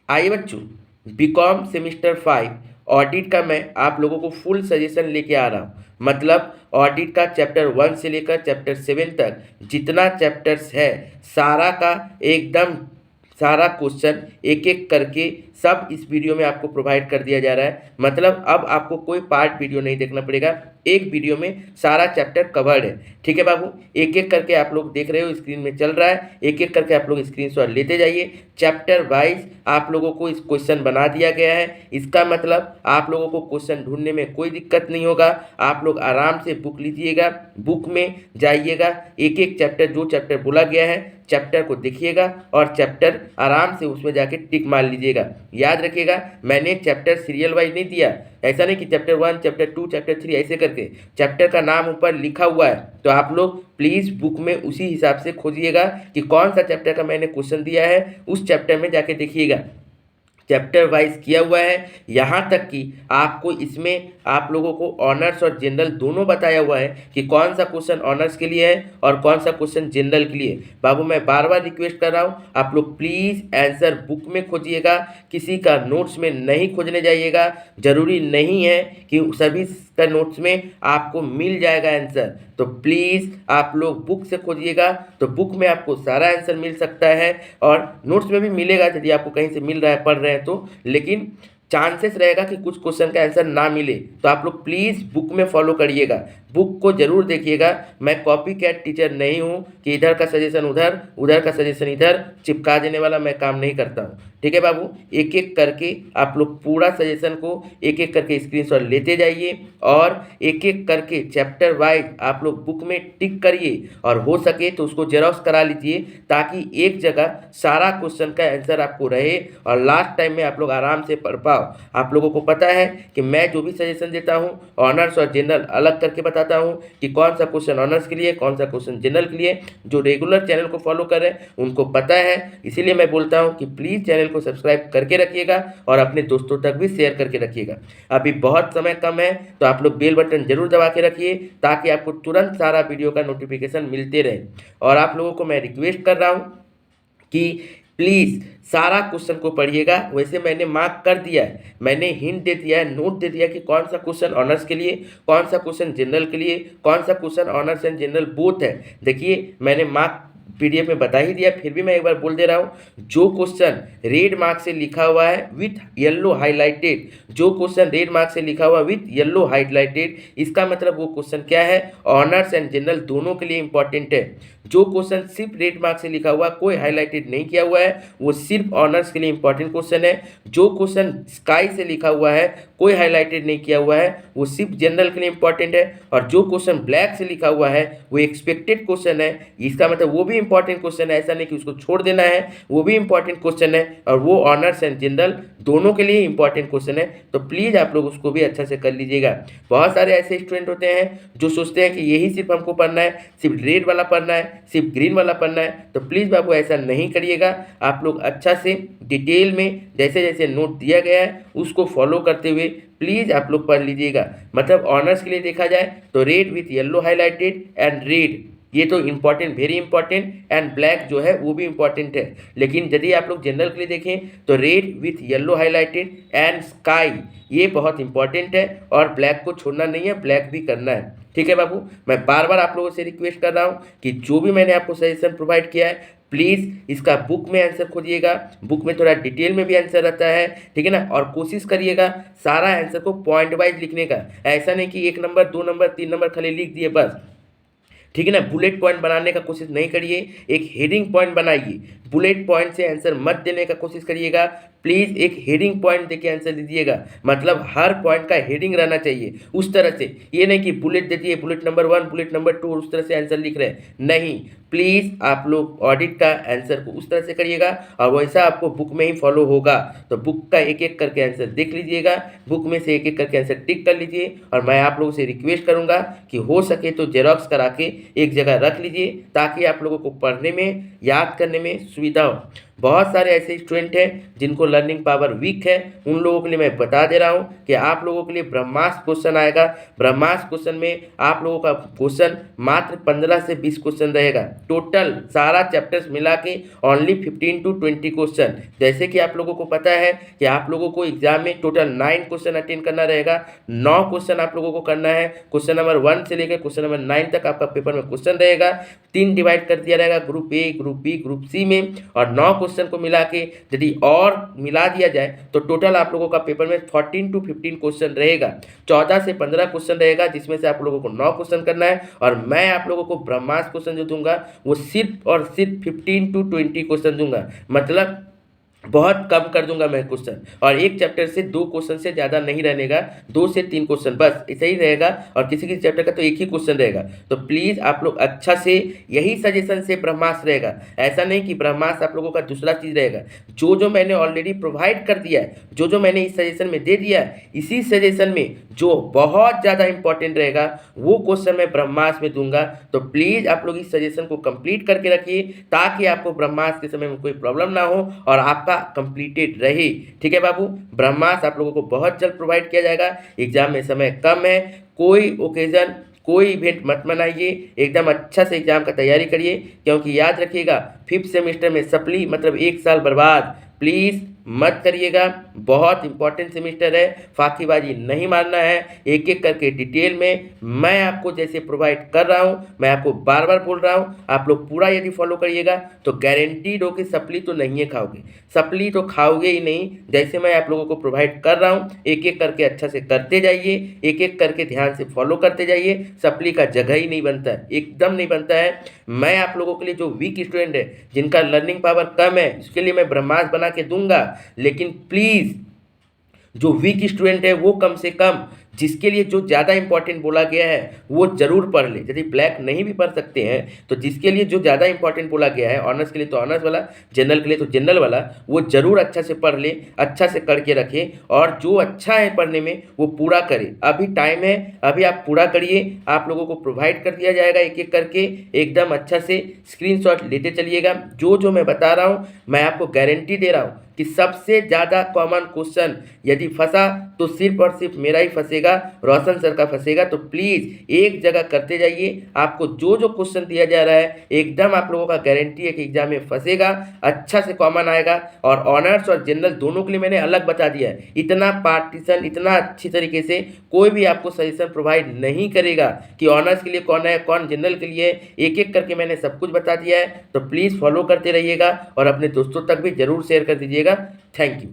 आइए बच्चों, BCom semester 5 audit का मैं आप लोगों को फुल सजेशन लेके आ रहा हूँ। मतलब ऑडिट का चैप्टर 1 से लेकर चैप्टर 7 तक जितना चैप्टर्स है सारा का एकदम सारा क्वेश्चन एक एक करके सब इस वीडियो में आपको प्रोवाइड कर दिया जा रहा है। मतलब अब आपको कोई पार्ट वीडियो नहीं देखना पड़ेगा, एक वीडियो में सारा चैप्टर कवर्ड है। ठीक है बाबू, एक एक करके आप लोग देख रहे हो स्क्रीन में चल रहा है, एक एक करके आप लोग स्क्रीनशॉट लेते जाइए। चैप्टर वाइज आप लोगों को इस क्वेश्चन बना दिया गया है। इसका मतलब आप लोगों को क्वेश्चन ढूंढने में कोई दिक्कत नहीं होगा। आप लोग आराम से बुक लीजिएगा, बुक में जाइएगा, एक एक चैप्टर जो चैप्टर बोला गया है चैप्टर को देखिएगा और चैप्टर आराम से उसमें जाके टिक मार लीजिएगा। याद रखिएगा, मैंने चैप्टर सीरियल वाइज नहीं दिया, ऐसा नहीं कि चैप्टर 1 चैप्टर 2 चैप्टर 3 ऐसे करके चैप्टर का नाम ऊपर लिखा हुआ है। तो आप लोग प्लीज़ बुक में उसी हिसाब से खोजिएगा कि कौन सा चैप्टर का मैंने क्वेश्चन दिया है, उस चैप्टर में जाके देखिएगा। चैप्टर वाइज किया हुआ है, यहाँ तक कि आपको इसमें आप लोगों को ऑनर्स और जनरल दोनों बताया हुआ है कि कौन सा क्वेश्चन ऑनर्स के लिए है और कौन सा क्वेश्चन जनरल के लिए। बाबू मैं बार बार रिक्वेस्ट कर रहा हूँ, आप लोग प्लीज़ आंसर बुक में खोजिएगा, किसी का नोट्स में नहीं खोजने जाइएगा। ज़रूरी नहीं है कि सभी का नोट्स में आपको मिल जाएगा आंसर, तो प्लीज़ आप लोग बुक से खोजिएगा। तो बुक में आपको सारा आंसर मिल सकता है और नोट्स में भी मिलेगा यदि आपको कहीं से मिल रहा है पढ़ रहे हैं तो, लेकिन चांसेस रहेगा कि कुछ क्वेश्चन का आंसर ना मिले। तो आप लोग प्लीज़ बुक में फॉलो करिएगा, बुक को जरूर देखिएगा। मैं कॉपी कैट टीचर नहीं हूँ कि इधर का सजेशन उधर उधर का सजेशन इधर चिपका देने वाला मैं काम नहीं करता हूँ। ठीक है बाबू, एक एक करके आप लोग पूरा सजेशन को एक एक करके स्क्रीनशॉट लेते जाइए और एक एक करके चैप्टर वाइज आप लोग बुक में टिक करिए और हो सके तो उसको जेरॉक्स करा लीजिए, ताकि एक जगह सारा क्वेश्चन का आंसर आपको रहे और लास्ट टाइम में आप लोग आराम से पढ़ पाओ। आप लोगों को पता है कि मैं जो भी सजेशन देता हूँ ऑनर्स और जनरल अलग करके बताता हूँ कि कौन सा क्वेश्चन ऑनर्स के लिए कौन सा क्वेश्चन जनरल के लिए। जो रेगुलर चैनल को फॉलो कर रहे हैं उनको पता है, इसीलिए मैं बोलता हूँ कि प्लीज़ चैनल को सब्सक्राइब करके रखिएगा और अपने दोस्तों तक भी शेयर करके रखिएगा। अभी बहुत समय कम है तो आप लोग बेल बटन जरूर दबा के रखिए ताकि आपको तुरंत सारा वीडियो का नोटिफिकेशन मिलते रहे। और आप लोगों को मैं रिक्वेस्ट कर रहा हूँ कि प्लीज़ सारा क्वेश्चन को पढ़िएगा। वैसे मैंने मार्क कर दिया है, मैंने हिंट दे दिया है, नोट दे दिया कि कौन सा क्वेश्चन ऑनर्स के लिए कौन सा क्वेश्चन जनरल के लिए कौन सा question honours and general both है। देखिए मैंने मार्क पीडीएफ में बता ही दिया, फिर भी मैं एक बार बोल दे रहा हूँ। जो क्वेश्चन रेड मार्क से लिखा हुआ है विथ येलो हाईलाइटेड, जो क्वेश्चन रेड मार्क से लिखा हुआ विथ येलो हाईलाइटेड, इसका मतलब वो क्वेश्चन क्या है, ऑनर्स एंड जनरल दोनों के लिए इंपॉर्टेंट है। जो क्वेश्चन सिर्फ रेड मार्क से लिखा हुआ कोई हाईलाइटेड नहीं किया हुआ है वो सिर्फ ऑनर्स के लिए इंपॉर्टेंट क्वेश्चन है। जो क्वेश्चन स्काई से लिखा हुआ है कोई हाईलाइटेड नहीं किया हुआ है वो सिर्फ जनरल के लिए इंपॉर्टेंट है। और जो क्वेश्चन ब्लैक से लिखा हुआ है वो एक्सपेक्टेड क्वेश्चन है, इसका मतलब वो भी इंपॉर्टेंट क्वेश्चन है, ऐसा नहीं कि उसको छोड़ देना है, वो भी इंपॉर्टेंट क्वेश्चन है और वो ऑनर्स एंड जनरल दोनों के लिए इंपॉर्टेंट क्वेश्चन है। तो प्लीज़ आप लोग उसको भी अच्छा से कर लीजिएगा। बहुत सारे ऐसे स्टूडेंट होते हैं जो सोचते हैं कि यही सिर्फ हमको पढ़ना है, सिर्फ रेड वाला पढ़ना है, सिर्फ ग्रीन वाला पढ़ना है। तो प्लीज़ बाबू ऐसा नहीं करिएगा, आप लोग अच्छा से डिटेल में जैसे जैसे नोट दिया गया है उसको फॉलो करते हुए प्लीज़ आप लोग पढ़ लीजिएगा। मतलब ऑनर्स के लिए देखा जाए तो red with yellow highlighted and red ये तो important, very important, and black जो है वो भी इंपॉर्टेंट है। लेकिन यदि आप लोग जनरल के लिए देखें तो red with yellow highlighted and sky ये बहुत इंपॉर्टेंट है और ब्लैक को छोड़ना नहीं है, ब्लैक भी करना है। ठीक है बाबू, मैं बार बार आप लोगों से रिक्वेस्ट कर रहा हूँ कि जो भी मैंने आपको सजेशन प्रोवाइड किया है प्लीज़ इसका बुक में आंसर खोजिएगा, बुक में थोड़ा डिटेल में भी आंसर रहता है। ठीक है ना, और कोशिश करिएगा सारा आंसर को पॉइंट वाइज लिखने का, ऐसा नहीं कि 1 नंबर 2 नंबर 3 नंबर खाली लिख दिए बस। ठीक है ना, बुलेट पॉइंट बनाने का कोशिश नहीं करिए, एक हेडिंग पॉइंट बनाइए। बुलेट पॉइंट से आंसर मत देने का कोशिश करिएगा, प्लीज़ एक हेडिंग पॉइंट देके आंसर दीजिएगा। मतलब हर पॉइंट का हेडिंग रहना चाहिए उस तरह से, ये नहीं कि बुलेट दे दिए बुलेट नंबर 1 बुलेट नंबर 2 उस तरह से आंसर लिख रहे हैं, नहीं। प्लीज़ आप लोग ऑडिट का आंसर को उस तरह से करिएगा और वैसा आपको बुक में ही फॉलो होगा। तो बुक का एक एक करके आंसर देख लीजिएगा, बुक में से एक एक करके आंसर टिक कर लीजिए। और मैं आप लोगों से रिक्वेस्ट करूंगा कि हो सके तो जेरॉक्स करा के एक जगह रख लीजिए ताकि आप लोगों को पढ़ने में याद करने में सुविधा हो। बहुत सारे ऐसे स्टूडेंट हैं जिनको लर्निंग पावर वीक है, उन लोगों के लिए मैं बता दे रहा हूं कि आप लोगों के लिए ब्रह्मास्त्र क्वेश्चन आएगा। ब्रह्मास्त्र क्वेश्चन में आप लोगों का क्वेश्चन मात्र 15 से 20 क्वेश्चन रहेगा। टोटल सारा चैप्टर्स मिला के ओनली 15 to 20 क्वेश्चन। जैसे कि आप लोगों को पता है कि आप लोगों को एग्जाम में टोटल 9 क्वेश्चन अटेंड करना रहेगा। 9 क्वेश्चन आप लोगों को करना है। क्वेश्चन नंबर 1 से लेकर क्वेश्चन नंबर 9 तक आपका पेपर में क्वेश्चन रहेगा। 3 डिवाइड कर दिया रहेगा, group A, group B, group C में, और 9 क्वेश्चन को मिला के यदि और मिला दिया जाए तो टोटल आप लोगों का पेपर में 14 to 15 क्वेश्चन रहेगा। 14 से 15 क्वेश्चन रहेगा, जिसमें से आप लोगों को 9 क्वेश्चन करना है, और मैं आप लोगों को ब्रह्मास्त्र क्वेश्चन जो दूंगा वो सिर्फ और सिर्फ 15 to 20 क्वेश्चन दूंगा। मतलब बहुत कम कर दूंगा मैं क्वेश्चन, और एक चैप्टर से 2 क्वेश्चन से ज़्यादा नहीं रहेगा, 2 से 3 क्वेश्चन बस ऐसा ही रहेगा, और किसी किसी चैप्टर का तो एक ही क्वेश्चन रहेगा। तो प्लीज़ आप लोग अच्छा से, यही सजेशन से ब्रह्मास्त्र रहेगा। ऐसा नहीं कि ब्रह्मास्त्र आप लोगों का दूसरा चीज़ रहेगा। जो जो मैंने ऑलरेडी प्रोवाइड कर दिया है, जो जो मैंने इस सजेशन में दे दिया है, इसी सजेशन में जो बहुत ज़्यादा इंपॉर्टेंट रहेगा वो क्वेश्चन मैं ब्रह्मास्त्र में दूंगा। तो प्लीज़ आप लोग इस सजेशन को कंप्लीट करके रखिए, ताकि आपको ब्रह्मास्त्र के समय में कोई प्रॉब्लम ना हो और आपका कंप्लीटेड रहे। ठीक है बाबू, ब्रह्मास्त्र आप लोगों को बहुत जल्द प्रोवाइड किया जाएगा। एग्जाम में समय कम है, कोई ओकेजन, कोई इवेंट मत मनाइए, एकदम अच्छा से एग्जाम का तैयारी करिए, क्योंकि याद रखिएगा 5th सेमेस्टर में सप्ली मतलब 1 साल बर्बाद प्लीज़ मत करिएगा। बहुत इंपॉर्टेंट सेमेस्टर है, फाकीबाजी नहीं मारना है। एक एक करके डिटेल में मैं आपको जैसे प्रोवाइड कर रहा हूँ, मैं आपको बार बार बोल रहा हूँ, आप लोग पूरा यदि फॉलो करिएगा तो गारंटीड हो कि सप्ली तो नहीं है खाओगे, सप्ली तो खाओगे ही नहीं। जैसे मैं आप लोगों को प्रोवाइड कर रहा हूँ, एक एक करके अच्छा से करते जाइए, एक एक करके ध्यान से फॉलो करते जाइए। सप्ली का जगह ही नहीं बनता है, एकदम नहीं बनता है। मैं आप लोगों के लिए जो वीक स्टूडेंट है, जिनका लर्निंग पावर कम है, उसके लिए मैं ब्रह्मास्त्र बना के दूंगा। लेकिन प्लीज़ जो वीक स्टूडेंट है वो कम से कम, जिसके लिए जो ज़्यादा इंपॉर्टेंट बोला गया है वो ज़रूर पढ़ ले। यदि ब्लैक नहीं भी पढ़ सकते हैं तो जिसके लिए जो ज़्यादा इंपॉर्टेंट बोला गया है, ऑनर्स के लिए तो ऑनर्स वाला, जनरल के लिए तो जनरल वाला, वो ज़रूर अच्छा से पढ़ ले, अच्छा से करके रखे, और जो अच्छा है पढ़ने में वो पूरा करे। अभी टाइम है, अभी आप पूरा करिए, आप लोगों को प्रोवाइड कर दिया जाएगा एक एक करके। एकदम अच्छा से स्क्रीनशॉट लेते चलिएगा। जो जो मैं बता रहा हूँ मैं आपको गारंटी दे रहा हूँ कि सबसे ज़्यादा कॉमन क्वेश्चन यदि फंसा तो सिर्फ और सिर्फ मेरा ही फंसेगा, रोशन सर का फंसेगा। तो प्लीज़ एक जगह करते जाइए। आपको जो जो क्वेश्चन दिया जा रहा है एकदम आप लोगों का गारंटी है कि एग्जाम में फंसेगा, अच्छा से कॉमन आएगा। और ऑनर्स और जनरल दोनों के लिए मैंने अलग बता दिया है। इतना पार्टीशन, इतना अच्छी तरीके से कोई भी आपको सजेशन प्रोवाइड नहीं करेगा कि ऑनर्स के लिए कौन है, कौन जनरल के लिए है। एक एक करके मैंने सब कुछ बता दिया है। तो प्लीज़ फॉलो करते रहिएगा और अपने दोस्तों तक भी ज़रूर शेयर कर दीजिएगा। Thank you.